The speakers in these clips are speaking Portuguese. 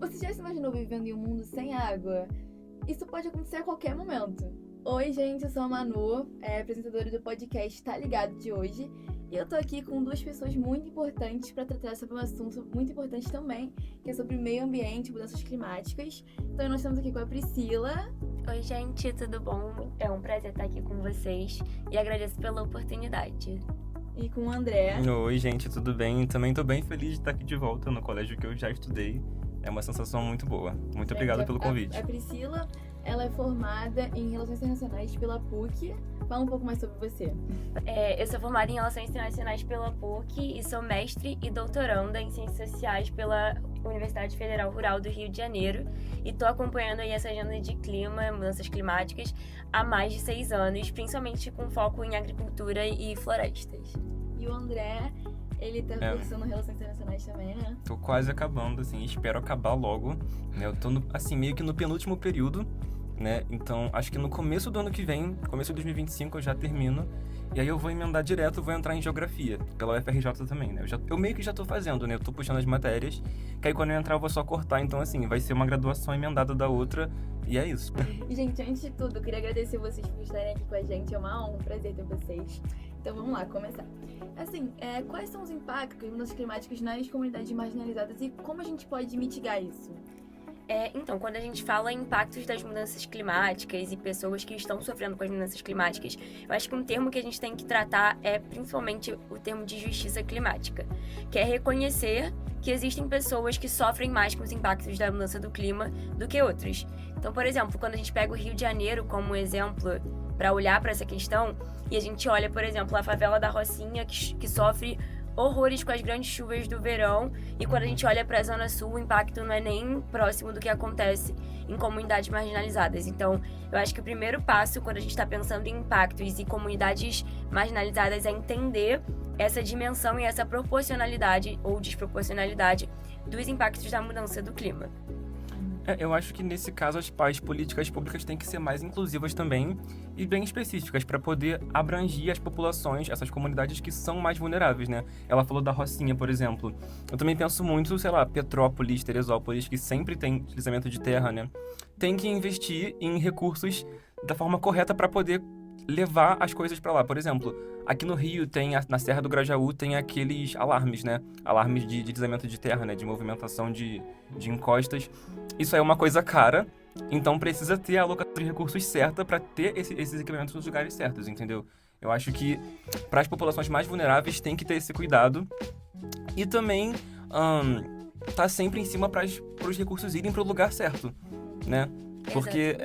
Você já se imaginou vivendo em um mundo sem água? Isso pode acontecer a qualquer momento. Oi, gente, eu sou a Manu, apresentadora do podcast Tá Ligado de hoje. E eu tô aqui com duas pessoas muito importantes para tratar sobre um assunto muito importante também, que é sobre meio ambiente e mudanças climáticas. Então nós estamos aqui com a Priscila. Oi, gente, tudo bom? É um prazer estar aqui com vocês e agradeço pela oportunidade. E com o André. Oi, gente, tudo bem? Também tô bem feliz de estar aqui de volta no colégio que eu já estudei. É uma sensação muito boa. Muito obrigado pelo convite. A Priscila, ela é formada em Relações Internacionais pela PUC. Fala um pouco mais sobre você. Eu sou formada em Relações Internacionais pela PUC e sou mestre e doutoranda em Ciências Sociais pela Universidade Federal Rural do Rio de Janeiro. E tô acompanhando aí essa agenda de clima, mudanças climáticas, há mais de 6 anos, principalmente com foco em agricultura e florestas. E o André, ele tá cursando Relações Internacionais também, né? Tô quase acabando, assim, espero acabar logo, né? Eu tô, meio que no penúltimo período, né? Então, acho que no começo do ano que vem, começo de 2025, eu já termino. E aí eu vou emendar direto, vou entrar em Geografia, pela UFRJ também, né? Eu meio que já tô fazendo, né? Eu tô puxando as matérias, que aí quando eu entrar eu vou só cortar. Então, assim, vai ser uma graduação emendada da outra, e é isso. E, gente, antes de tudo, eu queria agradecer vocês por estarem aqui com a gente. É uma honra, um prazer ter vocês. Então, vamos lá, começar. Assim, quais são os impactos das mudanças climáticas nas comunidades marginalizadas e como a gente pode mitigar isso? Então, quando a gente fala em impactos das mudanças climáticas e pessoas que estão sofrendo com as mudanças climáticas, eu acho que um termo que a gente tem que tratar é principalmente o termo de justiça climática, que é reconhecer que existem pessoas que sofrem mais com os impactos da mudança do clima do que outras. Então, por exemplo, quando a gente pega o Rio de Janeiro como exemplo para olhar para essa questão, e a gente olha, por exemplo, a favela da Rocinha, que sofre horrores com as grandes chuvas do verão, e quando a gente olha para a Zona Sul, o impacto não é nem próximo do que acontece em comunidades marginalizadas. Então, eu acho que o primeiro passo, quando a gente está pensando em impactos e comunidades marginalizadas, é entender essa dimensão e essa proporcionalidade ou desproporcionalidade dos impactos da mudança do clima. Eu acho que nesse caso as políticas públicas têm que ser mais inclusivas também e bem específicas para poder abranger as populações, essas comunidades que são mais vulneráveis, né? Ela falou da Rocinha, por exemplo. Eu também penso muito, sei lá, Petrópolis, Teresópolis, que sempre tem deslizamento de terra, né? Tem que investir em recursos da forma correta para poder levar as coisas para lá. Por exemplo, aqui no Rio na Serra do Grajaú tem aqueles alarmes, né? Alarmes de deslizamento de terra, né? De movimentação de encostas. Isso aí é uma coisa cara, então precisa ter a alocação de recursos certa para ter esses equipamentos nos lugares certos, entendeu? Eu acho que para as populações mais vulneráveis tem que ter esse cuidado e também tá sempre em cima para os recursos irem para o lugar certo, né? Porque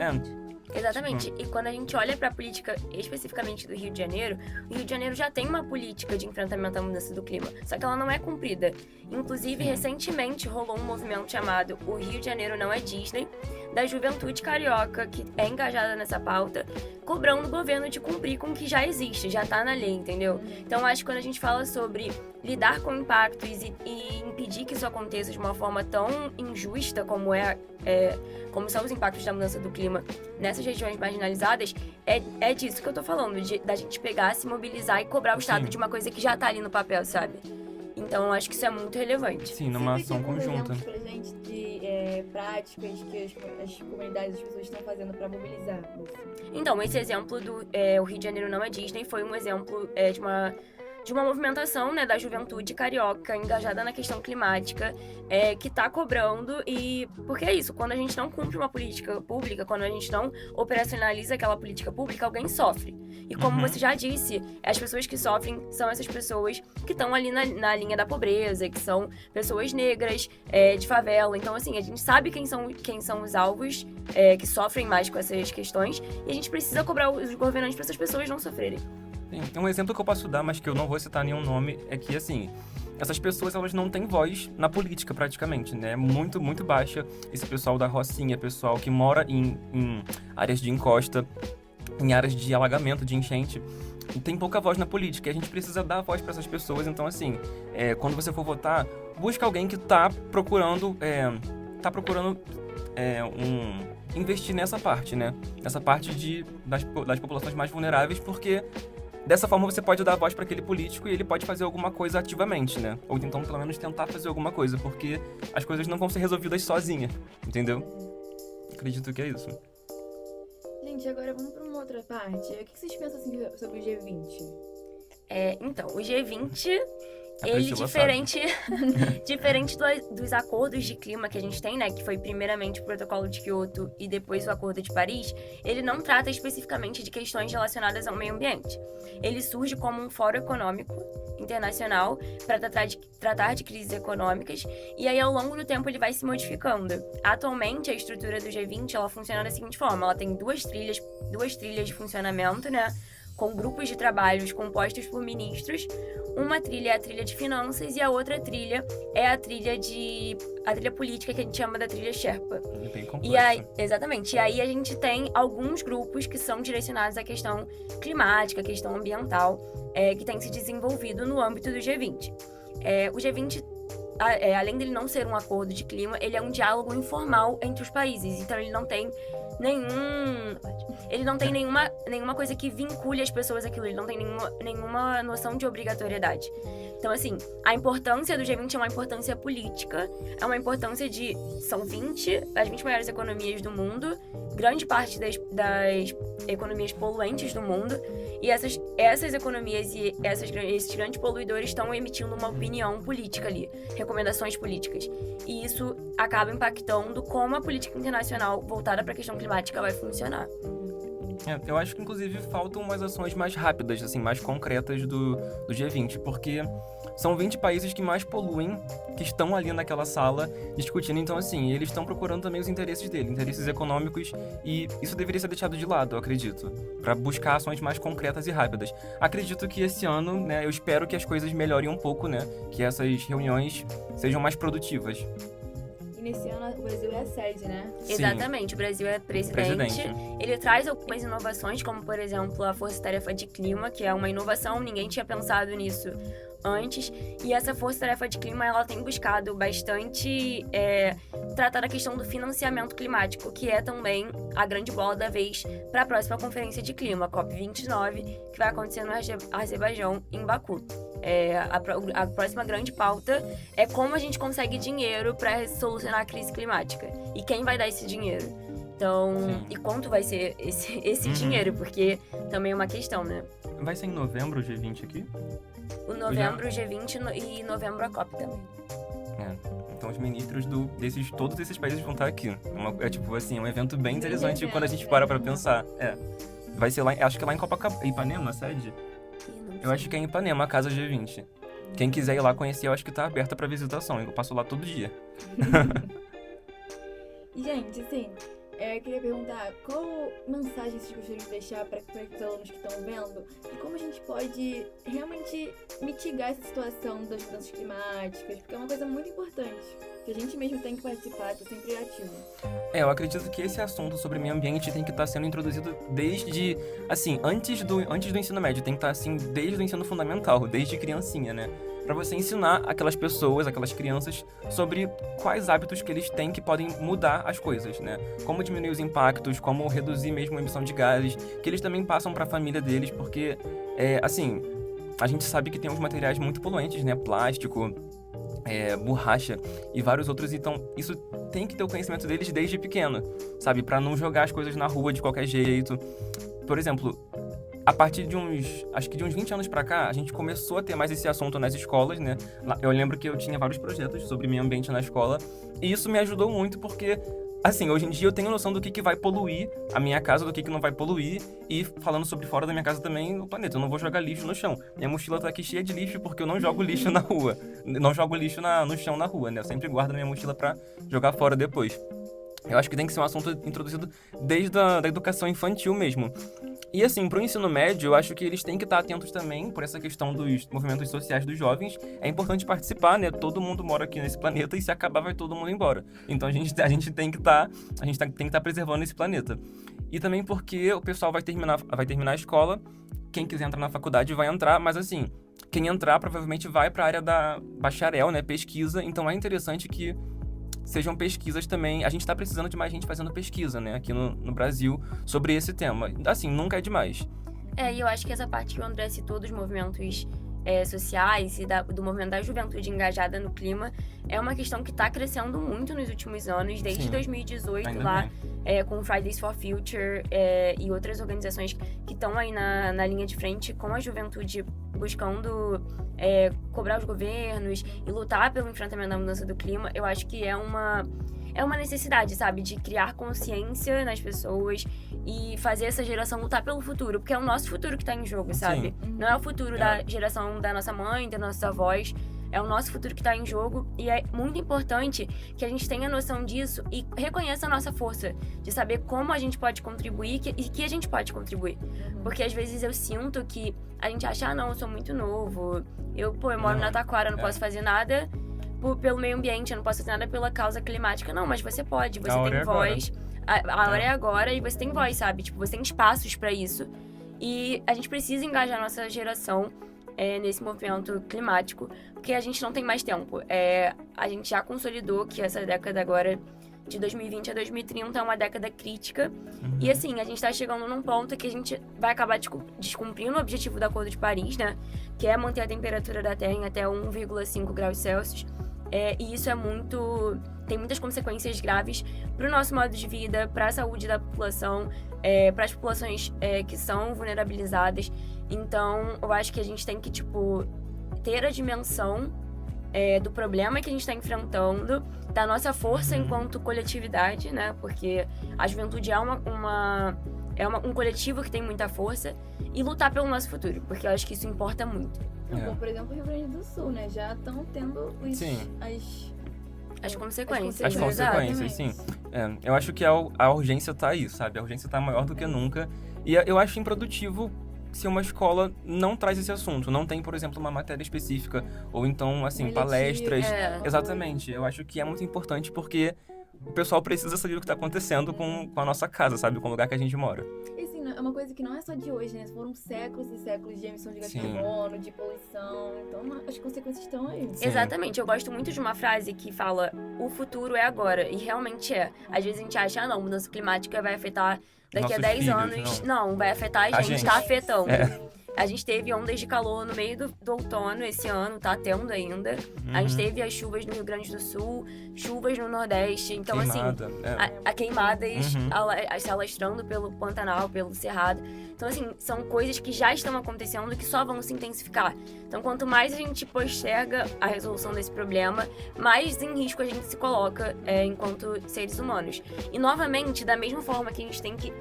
Exatamente. E quando a gente olha para a política especificamente do Rio de Janeiro, o Rio de Janeiro já tem uma política de enfrentamento à mudança do clima, só que ela não é cumprida. Inclusive, recentemente rolou um movimento chamado O Rio de Janeiro Não é Disney, da juventude carioca que é engajada nessa pauta, cobrando o governo de cumprir com o que já existe, já tá na lei, entendeu? Então, acho que quando a gente fala sobre lidar com impactos e impedir que isso aconteça de uma forma tão injusta como como são os impactos da mudança do clima nessas regiões marginalizadas, é disso que eu tô falando, da gente pegar, se mobilizar e cobrar o Estado de uma coisa que já tá ali no papel, sabe? Então, eu acho que isso é muito relevante. Sim, numa ação conjunta. Pra gente de práticas que as comunidades, as pessoas estão fazendo para mobilizar isso. Então, esse exemplo do o Rio de Janeiro Não é Disney foi um exemplo de uma movimentação, né, da juventude carioca engajada na questão climática, que tá cobrando, e porque é isso, quando a gente não cumpre uma política pública, quando a gente não operacionaliza aquela política pública, alguém sofre. E como você já disse, as pessoas que sofrem são essas pessoas que estão ali na linha da pobreza, que são pessoas negras, de favela. Então, assim, a gente sabe quem são os alvos que sofrem mais com essas questões, e a gente precisa cobrar os governantes para essas pessoas não sofrerem. Um exemplo que eu posso dar, mas que eu não vou citar nenhum nome, é que, assim, essas pessoas, elas não têm voz na política, praticamente, né? Muito, muito baixa. Esse pessoal da Rocinha, pessoal que mora em áreas de encosta, em áreas de alagamento, de enchente, tem pouca voz na política. E a gente precisa dar voz para essas pessoas. Então, assim, quando você for votar, busca alguém que tá procurando investir nessa parte, né? Nessa parte das populações mais vulneráveis, porque dessa forma você pode dar voz para aquele político e ele pode fazer alguma coisa ativamente, né? Ou então, pelo menos, tentar fazer alguma coisa, porque as coisas não vão ser resolvidas sozinhas, entendeu? Acredito que é isso. Gente, agora vamos pra uma outra parte. O que vocês pensam assim, sobre o G20? Então, o G20... A Ele, Priscila diferente dos acordos de clima que a gente tem, né? Que foi primeiramente o protocolo de Kyoto e depois o acordo de Paris, ele não trata especificamente de questões relacionadas ao meio ambiente. Ele surge como um fórum econômico internacional para tratar de crises econômicas, e aí ao longo do tempo ele vai se modificando. Atualmente, a estrutura do G20, ela funciona da seguinte forma: ela tem duas trilhas de funcionamento, né? Com grupos de trabalhos compostos por ministros. Uma trilha é a trilha de finanças e a outra trilha é a trilha política, que a gente chama da trilha Sherpa. Bem complexo. E aí, exatamente. E aí a gente tem alguns grupos que são direcionados à questão climática, à questão ambiental, que tem se desenvolvido no âmbito do G20. O G20, além dele não ser um acordo de clima, ele é um diálogo informal entre os países. Então ele não tem nenhuma coisa que vincule as pessoas àquilo, ele não tem nenhuma noção de obrigatoriedade. Então, assim, a importância do G20 é uma importância política, é uma importância são as 20 maiores economias do mundo, grande parte das economias poluentes do mundo, e essas economias e esses grandes poluidores estão emitindo uma opinião política ali, recomendações políticas. E isso acaba impactando como a política internacional voltada para a questão climática vai funcionar. Eu acho que, inclusive, faltam umas ações mais rápidas, assim, mais concretas do G20, porque são 20 países que mais poluem, que estão ali naquela sala discutindo. Então, assim, eles estão procurando também os interesses deles, interesses econômicos, e isso deveria ser deixado de lado, eu acredito, para buscar ações mais concretas e rápidas. Acredito que esse ano, né, eu espero que as coisas melhorem um pouco, né, que essas reuniões sejam mais produtivas. E nesse ano o Brasil é a sede, né? Sim. Exatamente, o Brasil é presidente. Ele traz algumas inovações, como, por exemplo, a Força-Tarefa de Clima, que é uma inovação, ninguém tinha pensado nisso antes. E essa Força-Tarefa de Clima, ela tem buscado bastante tratar a questão do financiamento climático, que é também a grande bola da vez para a próxima Conferência de Clima, a COP29, que vai acontecer no Azerbaijão, em Baku. A próxima grande pauta é como a gente consegue dinheiro para solucionar a crise climática. E quem vai dar esse dinheiro? Então, Sim. E quanto vai ser esse dinheiro? Porque também é uma questão, né? Vai ser em novembro o G20 aqui? O novembro, o G20 e novembro a COP também. Então os ministros todos esses países vão estar aqui. Tipo assim, um evento bem interessante quando a gente para pra pensar. Vai ser lá, acho que é lá em Ipanema, a sede? Eu acho que é em Ipanema, a casa G20. Quem quiser ir lá conhecer, eu acho que tá aberta pra visitação. Eu passo lá todo dia. E, gente, assim, eu queria perguntar qual mensagem vocês gostariam de deixar para os alunos que estão vendo e como a gente pode realmente mitigar essa situação das mudanças climáticas, porque é uma coisa muito importante, que a gente mesmo tem que participar, tá sempre ativo. Eu acredito que esse assunto sobre meio ambiente tem que estar sendo introduzido desde, assim, antes do ensino médio, tem que estar, assim, desde o ensino fundamental, desde criancinha, né? Pra você ensinar aquelas pessoas, aquelas crianças, sobre quais hábitos que eles têm que podem mudar as coisas, né? Como diminuir os impactos, como reduzir mesmo a emissão de gases, que eles também passam pra família deles, porque, assim, a gente sabe que tem uns materiais muito poluentes, né? Plástico, borracha e vários outros, então isso tem que ter o conhecimento deles desde pequeno, sabe? Pra não jogar as coisas na rua de qualquer jeito. Por exemplo, a partir de uns 20 anos pra cá, a gente começou a ter mais esse assunto nas escolas, né? Eu lembro que eu tinha vários projetos sobre meio ambiente na escola, e isso me ajudou muito porque, assim, hoje em dia eu tenho noção do que vai poluir a minha casa, do que não vai poluir, e falando sobre fora da minha casa também, o planeta. Eu não vou jogar lixo no chão. Minha mochila tá aqui cheia de lixo porque eu não jogo lixo na rua. Não jogo lixo no chão na rua, né? Eu sempre guardo minha mochila pra jogar fora depois. Eu acho que tem que ser um assunto introduzido desde a educação infantil mesmo. E assim, pro ensino médio, eu acho que eles têm que estar atentos também por essa questão dos movimentos sociais dos jovens. É importante participar, né? Todo mundo mora aqui nesse planeta e se acabar vai todo mundo embora. Então a gente tem que estar preservando esse planeta. E também porque o pessoal vai terminar a escola, quem quiser entrar na faculdade vai entrar, mas assim, quem entrar provavelmente vai para a área da bacharel, né? Pesquisa, então é interessante que sejam pesquisas também. A gente tá precisando de mais gente fazendo pesquisa, né, aqui no Brasil, sobre esse tema. Assim, nunca é demais. E eu acho que essa parte que o André citou dos movimentos sociais e do movimento da juventude engajada no clima é uma questão que está crescendo muito nos últimos anos, desde Sim. 2018 Ainda lá, bem. com Fridays for Future e outras organizações que estão aí na linha de frente com a juventude buscando cobrar os governos e lutar pelo enfrentamento da mudança do clima. Eu acho que é uma necessidade, sabe, de criar consciência nas pessoas e fazer essa geração lutar pelo futuro, porque é o nosso futuro que tá em jogo, sabe? Sim. Não é o futuro da geração da nossa mãe, dos nossos avós, é o nosso futuro que tá em jogo e é muito importante que a gente tenha noção disso e reconheça a nossa força, de saber como a gente pode contribuir e que a gente pode contribuir. Porque às vezes eu sinto que a gente acha, não, eu sou muito novo, eu moro na Taquara, não posso fazer nada pelo meio ambiente, eu não posso fazer nada pela causa climática. Não, mas você pode, você tem voz. A hora é agora e você tem voz, sabe? Tipo, você tem espaços pra isso. E a gente precisa engajar a nossa geração nesse movimento climático, porque a gente não tem mais tempo. A gente já consolidou que essa década agora, de 2020 a 2030, é uma década crítica. E assim, a gente tá chegando num ponto que a gente vai acabar descumprindo o objetivo do Acordo de Paris, né? Que é manter a temperatura da Terra em até 1,5 graus Celsius. E isso tem muitas consequências graves para o nosso modo de vida, para a saúde da população, para as populações que são vulnerabilizadas. Então, eu acho que a gente tem que, ter a dimensão do problema que a gente está enfrentando, da nossa força enquanto coletividade, né? Porque a juventude é um coletivo que tem muita força, e lutar pelo nosso futuro, porque eu acho que isso importa muito. Como, por exemplo, o Rio Grande do Sul, né? Já estão tendo as consequências. As consequências, sim. Eu acho que a urgência tá aí, sabe? A urgência tá maior do que nunca. E eu acho improdutivo se uma escola não traz esse assunto, não tem, por exemplo, uma matéria específica, ou então, assim, palestras. Exatamente. Eu acho que é muito importante porque o pessoal precisa saber o que tá acontecendo com a nossa casa, sabe? Com o lugar que a gente mora. E assim, é uma coisa que não é só de hoje, né? Foram séculos e séculos de emissão de gás de carbono, de poluição. Então, as consequências estão aí. Sim. Exatamente. Eu gosto muito de uma frase que fala: o futuro é agora. E realmente é. Às vezes a gente acha, não, mudança climática vai afetar daqui a 10 anos. Não, vai afetar a gente. Tá afetando. A gente teve ondas de calor no meio do outono esse ano, tá tendo ainda. A gente teve as chuvas no Rio Grande do Sul, chuvas no Nordeste. Então, queimada, assim, a queimadas se alastrando pelo Pantanal, pelo Cerrado. Então, assim, são coisas que já estão acontecendo e que só vão se intensificar. Então, quanto mais a gente posterga a resolução desse problema, mais em risco a gente se coloca enquanto seres humanos. E, novamente, da mesma forma que a gente tem que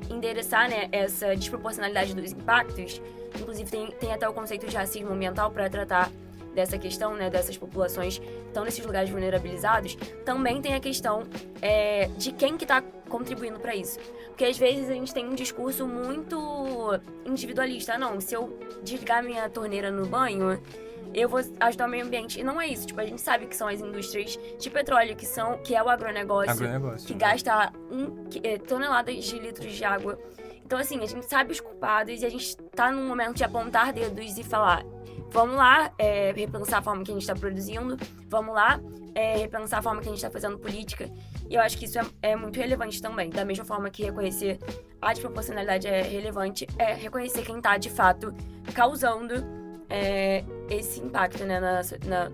endereçar, né, essa desproporcionalidade dos impactos, inclusive tem até o conceito de racismo ambiental para tratar dessa questão, né, dessas populações que estão nesses lugares vulnerabilizados. Também tem a questão de quem que está contribuindo para isso. Porque às vezes a gente tem um discurso muito individualista. Não, se eu desligar minha torneira no banho, eu vou ajudar o meio ambiente. E não é isso. A gente sabe que são as indústrias de petróleo, que é o agronegócio que gasta toneladas de litros de água. Então, assim, a gente sabe os culpados e a gente tá num momento de apontar dedos e falar: vamos lá repensar a forma que a gente tá produzindo, vamos lá repensar a forma que a gente tá fazendo política. E eu acho que isso é muito relevante também. Da mesma forma que reconhecer a desproporcionalidade é relevante, reconhecer quem tá, de fato, causando esse impacto, né,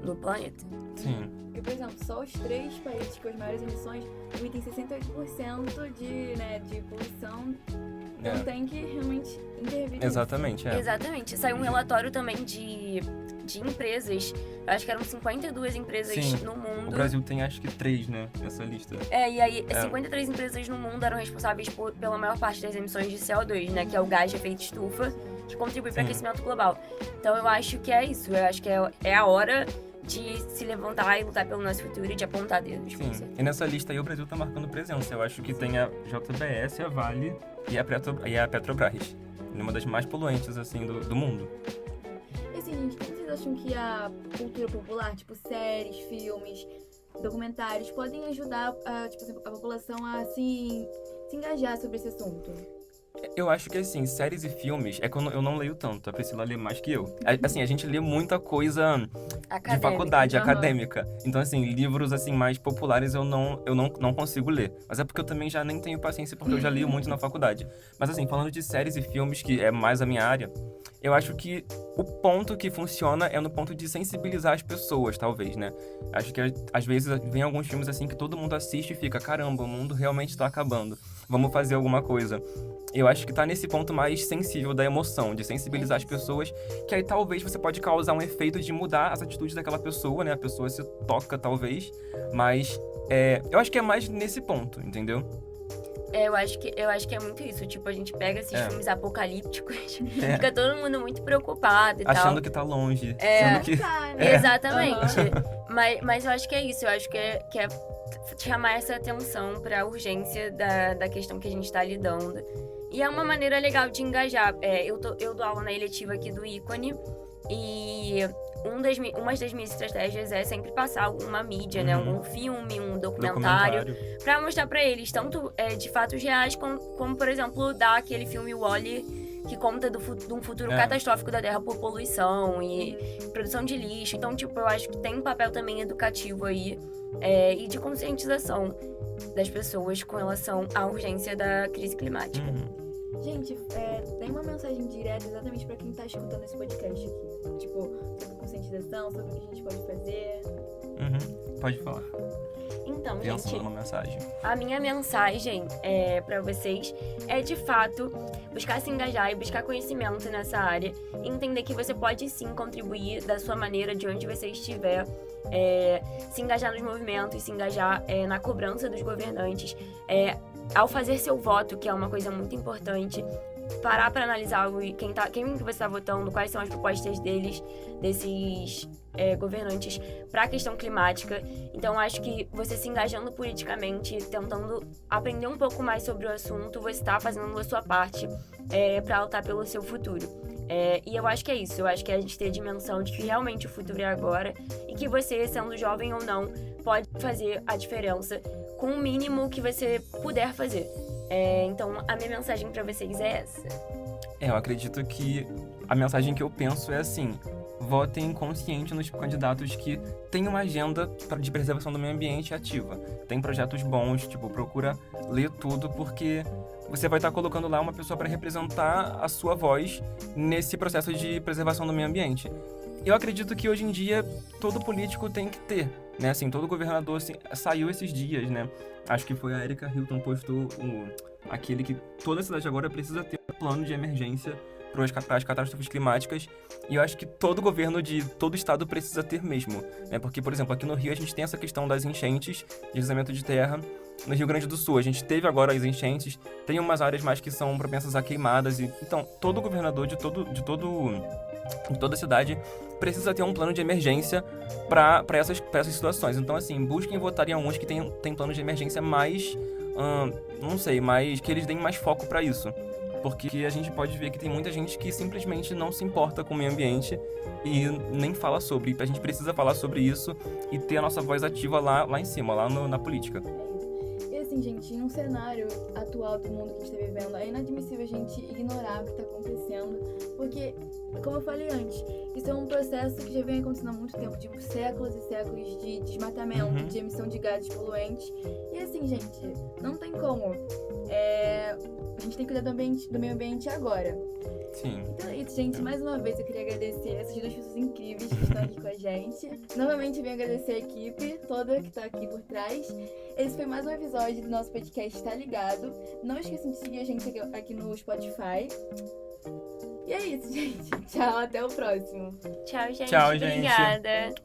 no planeta. Sim. Porque, por exemplo, só os 3 países com as maiores emissões emitem 68% de poluição. Então tem que realmente intervir. Exatamente, Exatamente. Saiu um relatório também de empresas. Eu acho que eram 52 empresas no mundo. O Brasil tem, acho que 3, né, nessa lista. E aí 53 empresas no mundo eram responsáveis pela maior parte das emissões de CO2, né, que é o gás de efeito estufa, que contribui para o aquecimento global. Então eu acho que é isso. Eu acho que é a hora de se levantar e lutar pelo nosso futuro e de apontar dedos. Sim. E nessa lista aí o Brasil tá marcando presença. Eu acho que tem a JBS, a Vale e a Petrobras. Uma das mais poluentes, assim, do mundo. E assim, gente, como vocês acham que a cultura popular, tipo séries, filmes, documentários, podem ajudar a população a se engajar sobre esse assunto? Eu acho que, assim, séries e filmes, é que eu não leio tanto, a Priscila lê mais que eu. Assim, a gente lê muita coisa de faculdade, Aham. acadêmica. Então, assim, livros, assim, mais populares eu não consigo ler. Mas é porque eu também já nem tenho paciência, porque eu já li muito na faculdade. Mas, assim, falando de séries e filmes, que é mais a minha área, eu acho que o ponto que funciona é no ponto de sensibilizar as pessoas, talvez, né? Acho que, às vezes, vem alguns filmes, assim, que todo mundo assiste e fica, caramba, o mundo realmente tá acabando. Vamos fazer alguma coisa. Eu acho que tá nesse ponto mais sensível da emoção, de sensibilizar as pessoas, que aí talvez você pode causar um efeito de mudar as atitudes daquela pessoa, né? A pessoa se toca, talvez, mas eu acho que é mais nesse ponto, entendeu? Eu acho que é muito isso. Tipo, a gente pega esses filmes apocalípticos, É. fica todo mundo muito preocupado e Achando tal. que tá longe, É. sendo que... Tá, né? Exatamente. Aham. Mas eu acho que é isso. Eu acho que é chamar essa atenção pra urgência da questão que a gente tá lidando. E é uma maneira legal de engajar. Eu dou aula na eletiva aqui do ícone e uma das minhas estratégias é sempre passar alguma mídia, né? Algum filme, um documentário, pra mostrar pra eles, tanto de fatos reais, como, por exemplo, dar aquele filme Wall-E, que conta de um futuro catastrófico da Terra por poluição e produção de lixo. Então, tipo, eu acho que tem um papel também educativo aí e de conscientização das pessoas com relação à urgência da crise climática. Gente, tem uma mensagem direta exatamente pra quem tá escutando esse podcast aqui. Tipo, sobre conscientização, sobre o que a gente pode fazer. Pode falar. Então, Pensa gente, numa mensagem. a minha mensagem pra vocês é, de fato, buscar se engajar e buscar conhecimento nessa área. E entender que você pode, sim, contribuir da sua maneira, de onde você estiver. Se engajar nos movimentos, se engajar na cobrança dos governantes. Ao fazer seu voto, que é uma coisa muito importante, parar para analisar quem você está votando, quais são as propostas desses governantes para a questão climática. Então, acho que você se engajando politicamente, tentando aprender um pouco mais sobre o assunto, você está fazendo a sua parte para lutar pelo seu futuro. E eu acho que é isso. Eu acho que a gente tem a dimensão de que realmente o futuro é agora e que você, sendo jovem ou não, pode fazer a diferença com o mínimo que você puder fazer. Então, a minha mensagem para vocês é essa. Eu acredito que a mensagem que eu penso é assim: votem consciente nos candidatos que têm uma agenda de preservação do meio ambiente ativa. Tem projetos bons, tipo, procura ler tudo, porque você vai estar colocando lá uma pessoa para representar a sua voz nesse processo de preservação do meio ambiente. Eu acredito que hoje em dia todo político tem que ter, né? Assim, todo governador saiu esses dias, né? Acho que foi a Erika Hilton postou aquele que toda cidade agora precisa ter um plano de emergência para as catástrofes climáticas. E eu acho que todo governo de todo estado precisa ter mesmo, né? Porque, por exemplo, aqui no Rio a gente tem essa questão das enchentes, deslizamento de terra. No Rio Grande do Sul a gente teve agora as enchentes, tem umas áreas mais que são propensas a queimadas. Então, todo governador de toda cidade precisa ter um plano de emergência para essas situações. Então, assim, busquem votar em alguns que tem planos de emergência mais, não sei, que eles deem mais foco para isso. Porque a gente pode ver que tem muita gente que simplesmente não se importa com o meio ambiente e nem fala sobre. A gente precisa falar sobre isso e ter a nossa voz ativa lá em cima, lá na política. E assim, gente, em um cenário atual do mundo que a gente tá vivendo, é inadmissível a gente ignorar o que tá acontecendo, porque, como eu falei antes, isso é um processo que já vem acontecendo há muito tempo, de séculos e séculos de desmatamento, de emissão de gases poluentes. E assim, gente, não tem como. A gente tem que cuidar do meio ambiente agora. Sim. Então é isso, gente. Mais uma vez eu queria agradecer essas duas pessoas incríveis que estão aqui com a gente. Novamente eu venho agradecer a equipe toda que tá aqui por trás. Esse foi mais um episódio do nosso podcast Tá Ligado. Não esqueçam de seguir a gente aqui no Spotify. E é isso, gente. Tchau, até o próximo. Tchau, gente. Tchau, gente. Obrigada.